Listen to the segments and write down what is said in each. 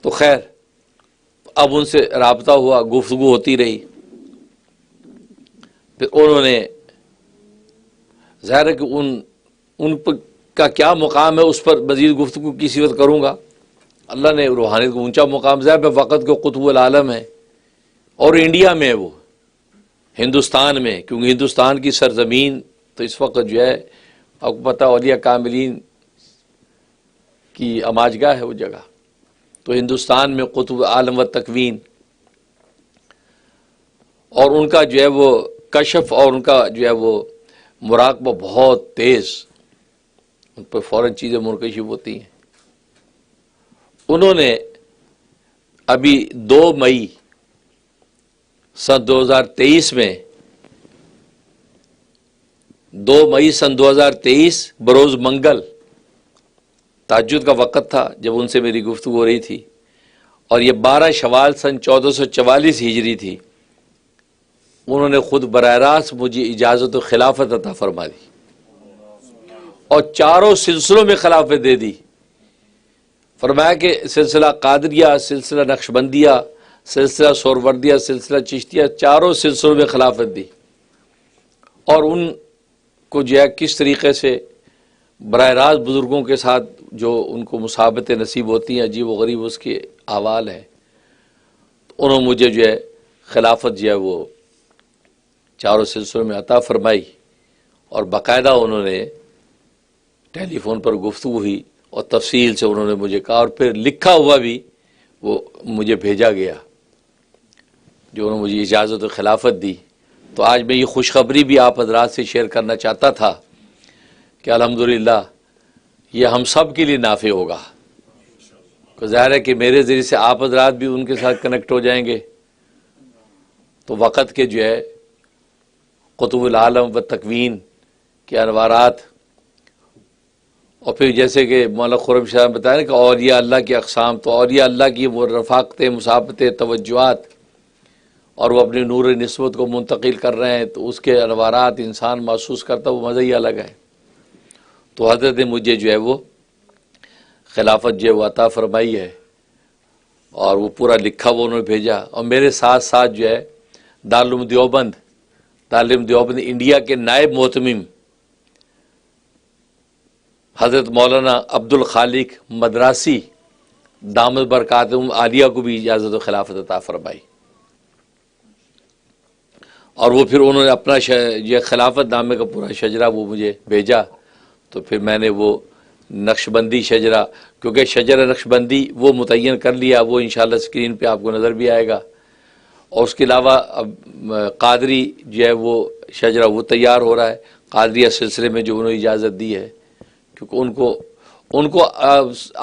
تو خیر اب ان سے رابطہ ہوا، گفتگو ہوتی رہی. پھر انہوں نے ظاہر ہے کہ ان کا کیا مقام ہے، اس پر مزید گفتگو کسی وقت کروں گا. اللہ نے روحانیت کو اونچا مقام، ظاہر ہے وقت کے قطب العالم ہے، اور انڈیا میں ہے وہ، ہندوستان میں، کیونکہ ہندوستان کی سرزمین تو اس وقت جو ہے آپ کو پتہ اولیاء کاملین کی اماجگاہ ہے وہ جگہ. تو ہندوستان میں قطب عالم و تکوین، اور ان کا جو ہے وہ کشف اور ان کا جو ہے وہ مراقبہ بہت تیز، ان پر فوراً چیزیں منکشف ہوتی ہیں. انہوں نے ابھی 2 مئی سن 2023 میں 2 مئی سن 2023 بروز منگل، تہجد کا وقت تھا جب ان سے میری گفتگو ہو رہی تھی، اور یہ 12 شوال سن 1444 ہجری تھی. انہوں نے خود براہ راست مجھے اجازت و خلافت عطا فرما دی، اور چاروں سلسلوں میں خلافت دے دی. فرمایا کہ سلسلہ قادریہ، سلسلہ نقشبندیہ، سلسلہ سہروردیہ، سلسلہ چشتیہ، چاروں سلسلوں میں خلافت دی. اور ان کو جو ہے کس طریقے سے براہ راست بزرگوں کے ساتھ جو ان کو مصاحبتیں نصیب ہوتی ہیں، عجیب و غریب اس کے احوال ہیں. انہوں نے مجھے جو ہے خلافت جو ہے وہ چاروں سلسلوں میں عطا فرمائی، اور باقاعدہ انہوں نے ٹیلی فون پر گفتگو ہوئی اور تفصیل سے انہوں نے مجھے کہا، اور پھر لکھا ہوا بھی وہ مجھے بھیجا گیا جو انہوں نے مجھے اجازت و خلافت دی. تو آج میں یہ خوشخبری بھی آپ حضرات سے شیئر کرنا چاہتا تھا کہ الحمدللہ یہ ہم سب کے لیے نافع ہوگا. تو ظاہر ہے کہ میرے ذریعے سے آپ حضرات بھی ان کے ساتھ کنیکٹ ہو جائیں گے، تو وقت کے جو ہے قطب العالم و تکوین کے انوارات، اور پھر جیسے کہ مولانا خرم شاہ نے بتایا نا کہ اولیاء اللہ کی اقسام، تو اولیاء اللہ کی وہ رفاقتیں، مصاحبتیں، توجہات، اور وہ اپنی نور نسبت کو منتقل کر رہے ہیں، تو اس کے انوارات انسان محسوس کرتا ہے، وہ مزہ ہی الگ ہے. تو حضرت نے مجھے جو ہے وہ خلافت جو ہے وہ عطا فرمائی ہے، اور وہ پورا لکھا وہ انہوں نے بھیجا. اور میرے ساتھ ساتھ جو ہے دارالعلوم دیوبند انڈیا کے نائب محتمم حضرت مولانا عبد الخالق مدراسی دامت برکاتہم عالیہ کو بھی اجازت و خلافت عطا فرمائی. اور وہ پھر انہوں نے اپنا یہ خلافت نامے کا پورا شجرہ وہ مجھے بھیجا. تو پھر میں نے وہ نقشبندی شجرہ، کیونکہ شجرہ نقشبندی وہ متعین کر لیا، وہ انشاءاللہ اسکرین پہ آپ کو نظر بھی آئے گا. اور اس کے علاوہ اب قادری جو ہے وہ شجرہ وہ تیار ہو رہا ہے، قادریہ سلسلے میں جو انہوں نے اجازت دی ہے، کیونکہ ان کو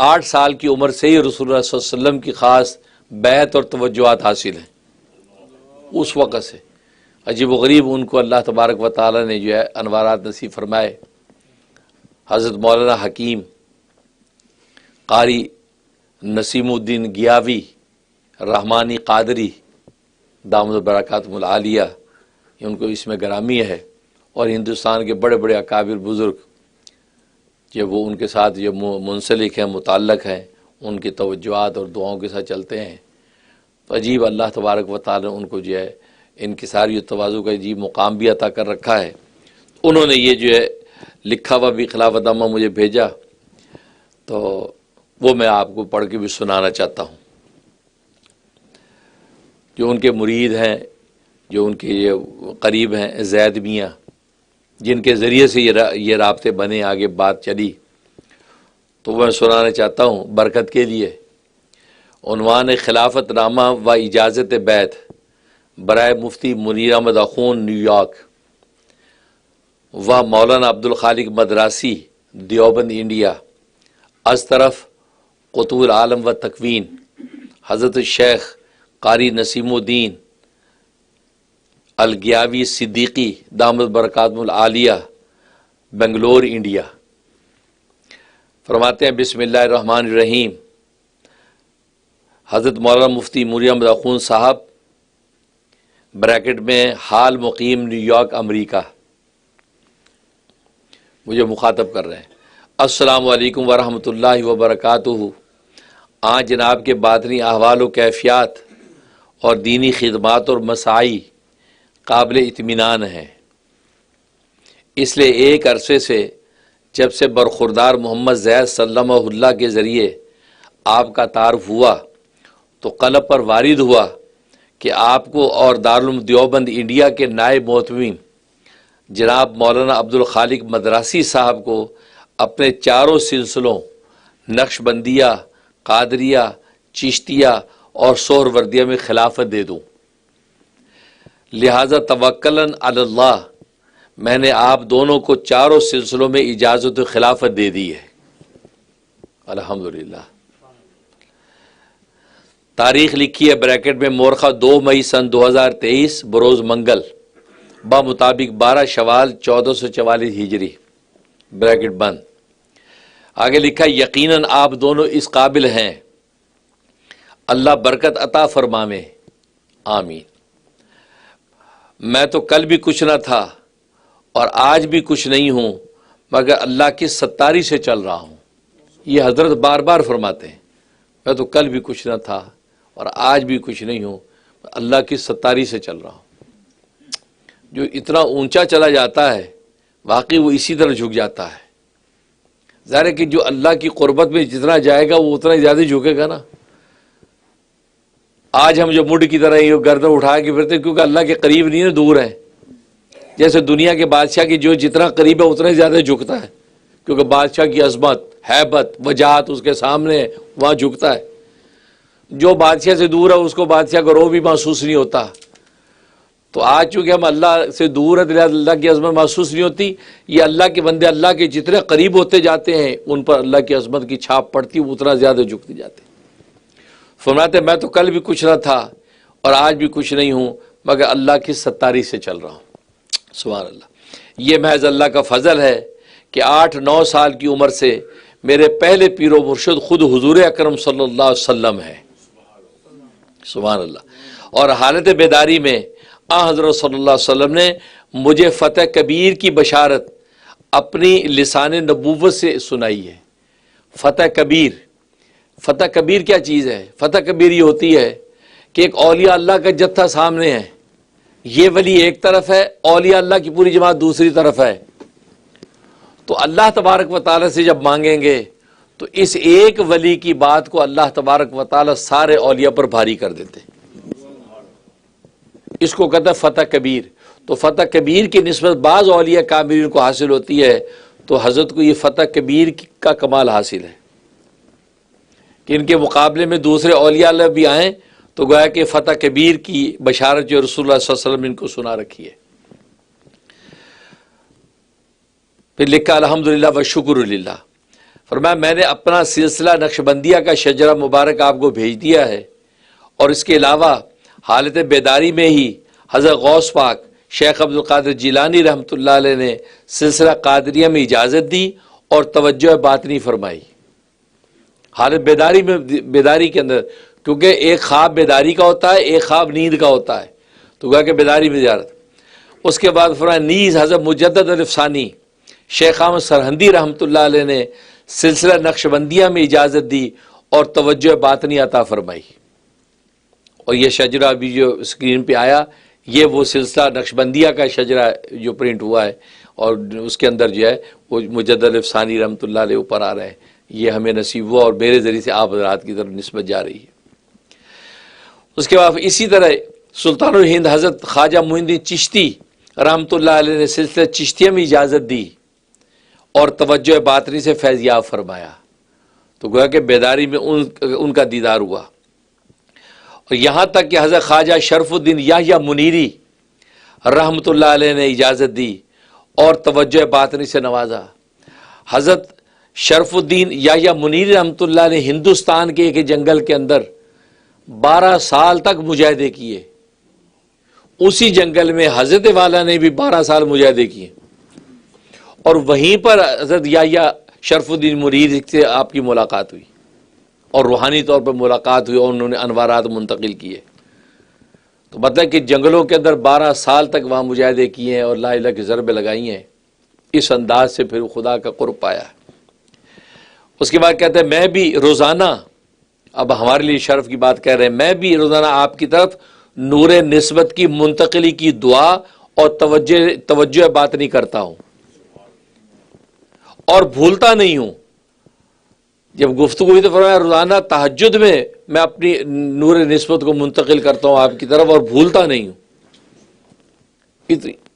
8 سال کی عمر سے ہی رسول اللہ صلی اللہ علیہ وسلم کی خاص بیعت اور توجہات حاصل ہیں. اس وقت سے عجیب و غریب ان کو اللہ تبارک و تعالی نے جو ہے انوارات نصیب فرمائے. حضرت مولانا حکیم قاری نسیم الدین گیاوی رحمانی قادری دامت برکاتہم العالیہ، ان کو اس میں گرامی ہے. اور ہندوستان کے بڑے بڑے اکابر بزرگ جب وہ ان کے ساتھ جو منسلک ہیں، متعلق ہیں، ان کی توجہات اور دعاؤں کے ساتھ چلتے ہیں. تو عجیب اللہ تبارک و تعالی نے ان کو جو ہے انکساری و تواضع کا عجیب مقام بھی عطا کر رکھا ہے. انہوں نے یہ جو ہے لکھا ہوا بھی خلافت نامہ مجھے بھیجا، تو وہ میں آپ کو پڑھ کے بھی سنانا چاہتا ہوں. جو ان کے مرید ہیں، جو ان کے یہ قریب ہیں، زید میاں، جن کے ذریعے سے یہ رابطے بنے، آگے بات چلی، تو میں سنانا چاہتا ہوں برکت کے لیے. عنوان خلافت نامہ و اجازت بیعت برائے مفتی منیر احمد اخون نیو یارک و مولانا عبد الخالق مدراسی دیوبند انڈیا. از طرف قطب العالم و تکوین حضرت شیخ قاری نسیم الدین الگیاوی صدیقی دامت برکاتہم العالیہ بنگلور انڈیا. فرماتے ہیں بسم اللہ الرحمن الرحیم. حضرت مولانا مفتی منیر احمد اخون صاحب بریکٹ میں حال مقیم نیو یارک امریکہ مجھے مخاطب کر رہے ہیں. السلام علیکم ورحمۃ اللہ وبرکاتہ. آج جناب کے باطنی احوال و کیفیات اور دینی خدمات اور مساعی قابل اطمینان ہیں۔ اس لیے ایک عرصے سے جب سے برخوردار محمد زید سلمہ اللہ کے ذریعے آپ کا تعارف ہوا تو قلب پر وارد ہوا کہ آپ کو اور دارالعلوم دیوبند انڈیا کے نائب محتمم جناب مولانا عبدالخالق مدراسی صاحب کو اپنے چاروں سلسلوں نقش بندیہ، قادریہ، چشتیہ اور سہروردیہ میں خلافت دے دوں۔ لہذا توکلاً علی اللہ میں نے آپ دونوں کو چاروں سلسلوں میں اجازت و خلافت دے دی ہے، الحمدللہ۔ تاریخ لکھی ہے بریکٹ میں مورخہ 2 مئی سن 2023 بروز منگل بمطابق 12 شوال 1444 ہجری، بریکٹ بند۔ آگے لکھا یقیناً آپ دونوں اس قابل ہیں، اللہ برکت عطا فرماویں، آمین۔ میں تو کل بھی کچھ نہ تھا اور آج بھی کچھ نہیں ہوں مگر اللہ کی ستاری سے چل رہا ہوں۔ یہ حضرت بار بار فرماتے ہیں، میں تو کل بھی کچھ نہ تھا اور آج بھی کچھ نہیں ہوں، اللہ کی ستاری سے چل رہا ہوں۔ جو اتنا اونچا چلا جاتا ہے واقعی وہ اسی طرح جھک جاتا ہے۔ ظاہر ہے کہ جو اللہ کی قربت میں جتنا جائے گا وہ اتنا زیادہ جھکے گا نا۔ آج ہم جو مڈ کی طرح یہ گردن اٹھا کے پھرتے ہیں کیونکہ اللہ کے قریب نہیں ہے، دور ہیں۔ جیسے دنیا کے بادشاہ کی جو جتنا قریب ہے اتنا ہی زیادہ جھکتا ہے، کیونکہ بادشاہ کی عظمت، ہیبت، وجاہت اس کے سامنے ہے، وہاں جھکتا ہے۔ جو بادشاہ سے دور ہے اس کو بادشاہ کا رو بھی محسوس نہیں ہوتا۔ تو آج چونکہ ہم اللہ سے دور ہیں لہذا اللہ کی عظمت محسوس نہیں ہوتی۔ یہ اللہ کے بندے اللہ کے جتنے قریب ہوتے جاتے ہیں ان پر اللہ کی عظمت کی چھاپ پڑتی ہے، اتنا زیادہ جھکتے جاتے ہیں۔ فرماتے میں تو کل بھی کچھ نہ تھا اور آج بھی کچھ نہیں ہوں مگر اللہ کی ستاری سے چل رہا ہوں۔ سبحان اللہ۔ یہ محض اللہ کا فضل ہے کہ 8-9 سال کی عمر سے میرے پہلے پیر و مرشد خود حضور اکرم صلی اللہ علیہ وسلم ہے، سبحان اللہ۔ اور حالت بیداری میں حضرت صلی اللہ علیہ وسلم نے مجھے فتح کبیر کی بشارت اپنی لسان نبوت سے سنائی ہے۔ فتح کبیر، فتح کبیر کیا چیز ہے؟ فتح کبیر یہ ہوتی ہے کہ ایک اولیاء اللہ کا جتھا سامنے ہے، یہ ولی ایک طرف ہے، اولیاء اللہ کی پوری جماعت دوسری طرف ہے۔ تو اللہ تبارک و تعالیٰ سے جب مانگیں گے تو اس ایک ولی کی بات کو اللہ تبارک و تعالیٰ سارے اولیاء پر بھاری کر دیتے، اس کو کہتا ہے فتح کبیر۔ تو فتح کبیر کی نسبت بعض اولیاء کاملین کو حاصل ہوتی ہے، تو حضرت کو یہ فتح کبیر کا کمال حاصل ہے کہ ان کے مقابلے میں دوسرے اولیاء اللہ بھی آئیں تو گویا کہ فتح کبیر کی بشارت جو رسول اللہ صلی اللہ علیہ وسلم نے ان کو سنا رکھی ہے۔ پھر لکھا الحمدللہ والشکر للہ۔ فرمایا میں نے اپنا سلسلہ نقشبندیہ کا شجرہ مبارک آپ کو بھیج دیا ہے، اور اس کے علاوہ حالت بیداری میں ہی حضرت غوث پاک شیخ عبدالقادر جیلانی رحمۃ اللہ علیہ نے سلسلہ قادریہ میں اجازت دی اور توجہ باطنی فرمائی۔ حالت بیداری کے اندر، کیونکہ ایک خواب بیداری کا ہوتا ہے، ایک خواب نیند کا ہوتا ہے، تو کہا کہ بیداری میں زیارت۔ اس کے بعد فرمایا نیز حضرت مجدد الفسانی شیخ احمد سرہندی رحمۃ اللہ علیہ نے سلسلہ نقشبندیہ میں اجازت دی اور توجہ باطنی عطا فرمائی۔ اور یہ شجرہ ابھی جو اسکرین پہ آیا یہ وہ سلسلہ نقشبندیہ کا شجرہ جو پرنٹ ہوا ہے، اور اس کے اندر جو ہے وہ مجدد الفسانی رحمۃ اللہ علیہ اوپر آ رہے ہیں۔ یہ ہمیں نصیب ہوا اور میرے ذریعے سے آپ حضرات کی طرف نسبت جا رہی ہے۔ اس کے بعد اسی طرح سلطان الہند حضرت خواجہ معین الدین چشتی رحمۃ اللہ علیہ نے سلسلہ چشتیہ میں اجازت دی اور توجہ باطنی سے فیض یاب فرمایا، تو گویا کہ بیداری میں ان کا دیدار ہوا۔ اور یہاں تک کہ حضرت خواجہ شرف الدین یحییٰ منیری رحمۃ اللہ علیہ نے اجازت دی اور توجہ باطنی سے نوازا۔ حضرت شرف الدین یحییٰ منیری رحمۃ اللہ نے ہندوستان کے ایک جنگل کے اندر 12 سال تک مجاہدے کیے، اسی جنگل میں حضرت والا نے بھی 12 سال مجاہدے کیے، اور وہیں پر حضرت یحییٰ شرف الدین منیری سے آپ کی ملاقات ہوئی اور روحانی طور پر ملاقات ہوئی اور انہوں نے انوارات منتقل کیے۔ تو مطلب کہ جنگلوں کے اندر 12 سال تک وہاں مجاہدے کیے ہیں اور لا الہ کی ضربیں لگائی ہیں، اس انداز سے پھر خدا کا قرب پایا ہے۔ اس کے بعد کہتے ہیں میں بھی روزانہ اب ہمارے لیے شرف کی بات کہہ رہے ہیں، میں بھی روزانہ آپ کی طرف نور نسبت کی منتقلی کی دعا اور توجہ بات نہیں کرتا ہوں اور بھولتا نہیں ہوں. جب گفتگو ہوئی تو فرمایا روزانہ تہجد میں اپنی نور نسبت کو منتقل کرتا ہوں آپ کی طرف اور بھولتا نہیں ہوں.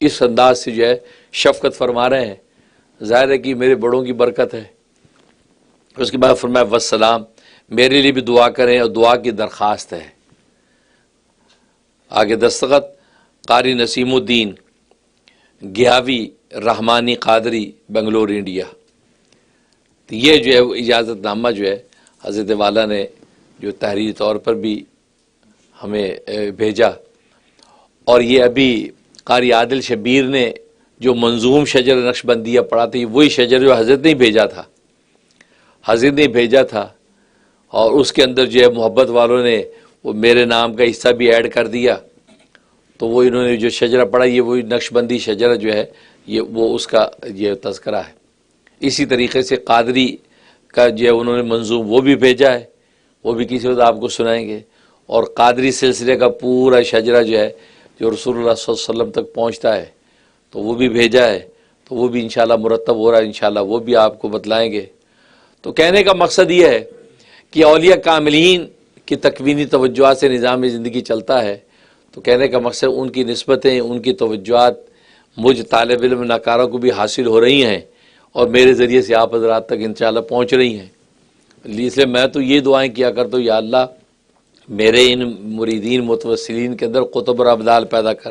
اس انداز سے جو ہے شفقت فرما رہے ہیں. ظاہر ہے کہ میرے بڑوں کی برکت ہے. اس کے بعد فرمایا والسلام، میرے لیے بھی دعا کریں اور دعا کی درخواست ہے. آگے دستخط قاری نسیم الدین گیاوی رحمانی قادری بنگلور انڈیا. تو یہ جو ہے اجازت نامہ جو ہے حضرت والا نے جو تحریری طور پر بھی ہمیں بھیجا، اور یہ ابھی قاری عادل شبیر نے جو منظوم شجر نقشبندیہ پڑھا تھی وہی شجر جو حضرت نے بھیجا تھا، اور اس کے اندر جو ہے محبت والوں نے وہ میرے نام کا حصہ بھی ایڈ کر دیا. تو وہ انہوں نے جو شجرہ پڑھا یہ وہی نقشبندی شجرہ جو ہے وہ اس کا یہ تذکرہ ہے. اسی طریقے سے قادری کا جو ہے انہوں نے منظوم وہ بھی بھیجا ہے، وہ بھی کسی وقت آپ کو سنائیں گے. اور قادری سلسلے کا پورا شجرہ جو ہے جو رسول اللہ صلی اللہ علیہ وسلم تک پہنچتا ہے تو وہ بھی بھیجا ہے. تو وہ بھی انشاءاللہ مرتب ہو رہا ہے، انشاءاللہ وہ بھی آپ کو بتلائیں گے. تو کہنے کا مقصد یہ ہے کہ اولیاء کاملین کی تکوینی توجہات سے نظام زندگی چلتا ہے. تو کہنے کا مقصد ان کی نسبتیں، ان کی توجہات مجھ طالب علم ناکاروں کو بھی حاصل ہو رہی ہیں اور میرے ذریعے سے آپ حضرات تک انشاءاللہ پہنچ رہی ہیں. اس لیے میں تو یہ دعائیں کیا کرتا ہوں، یا اللہ میرے ان مریدین متوسلین کے اندر قطب الابدال پیدا کر،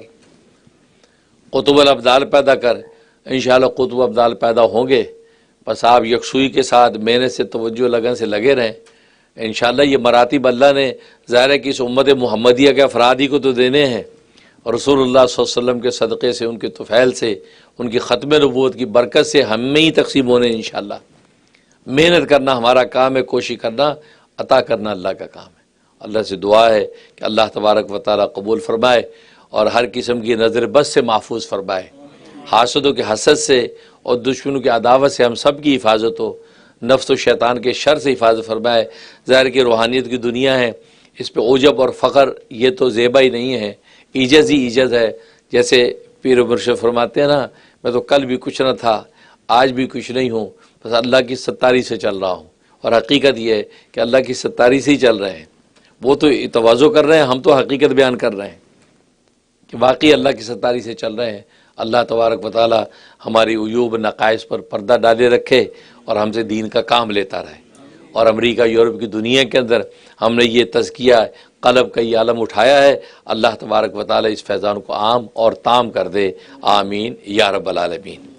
قطب الابدال پیدا کر. انشاءاللہ قطب ابدال پیدا ہوں گے. بس آپ یکسوئی کے ساتھ محنت سے توجہ لگن سے لگے رہیں. انشاءاللہ یہ مراتب اللہ نے ظاہر ہے کہ اس امت محمدیہ کے افراد ہی کو تو دینے ہیں، اور رسول اللہ صلی اللہ علیہ وسلم کے صدقے سے، ان کے طفیل سے، ان کی ختم نبوت کی برکت سے ہمیں ہی تقسیم ہونے ہیں. انشاءاللہ محنت کرنا ہمارا کام ہے، کوشش کرنا، عطا کرنا اللہ کا کام ہے. اللہ سے دعا ہے کہ اللہ تبارک و تعالی قبول فرمائے اور ہر قسم کی نظر بد سے محفوظ فرمائے. حاسدوں کے حسد سے اور دشمنوں کی عداوت سے ہم سب کی حفاظت ہو. نفس و شیطان کے شر سے حفاظت فرمائے. ظاہر کہ روحانیت کی دنیا ہے، اس پہ عجب اور فخر یہ تو زیبا ہی نہیں ہے، ایجز ہی ایجز ہے. جیسے پیر و مرشد فرماتے ہیں نا، میں تو کل بھی کچھ نہ تھا، آج بھی کچھ نہیں ہوں، بس اللہ کی ستاری سے چل رہا ہوں. اور حقیقت یہ ہے کہ اللہ کی ستاری سے ہی چل رہے ہیں. وہ تو تواضع کر رہے ہیں، ہم تو حقیقت بیان کر رہے ہیں کہ واقعی اللہ کی ستاری سے چل رہے ہیں. اللہ تبارک و تعالی ہماری عیوب نقائص پر پردہ ڈالے رکھے اور ہم سے دین کا کام لیتا رہے. اور امریکہ یورپ کی دنیا کے اندر ہم نے یہ تزکیہ قلب کا یہ عالم اٹھایا ہے. اللہ تبارک و تعالی اس فیضان کو عام اور تام کر دے. آمین یا رب العالمین.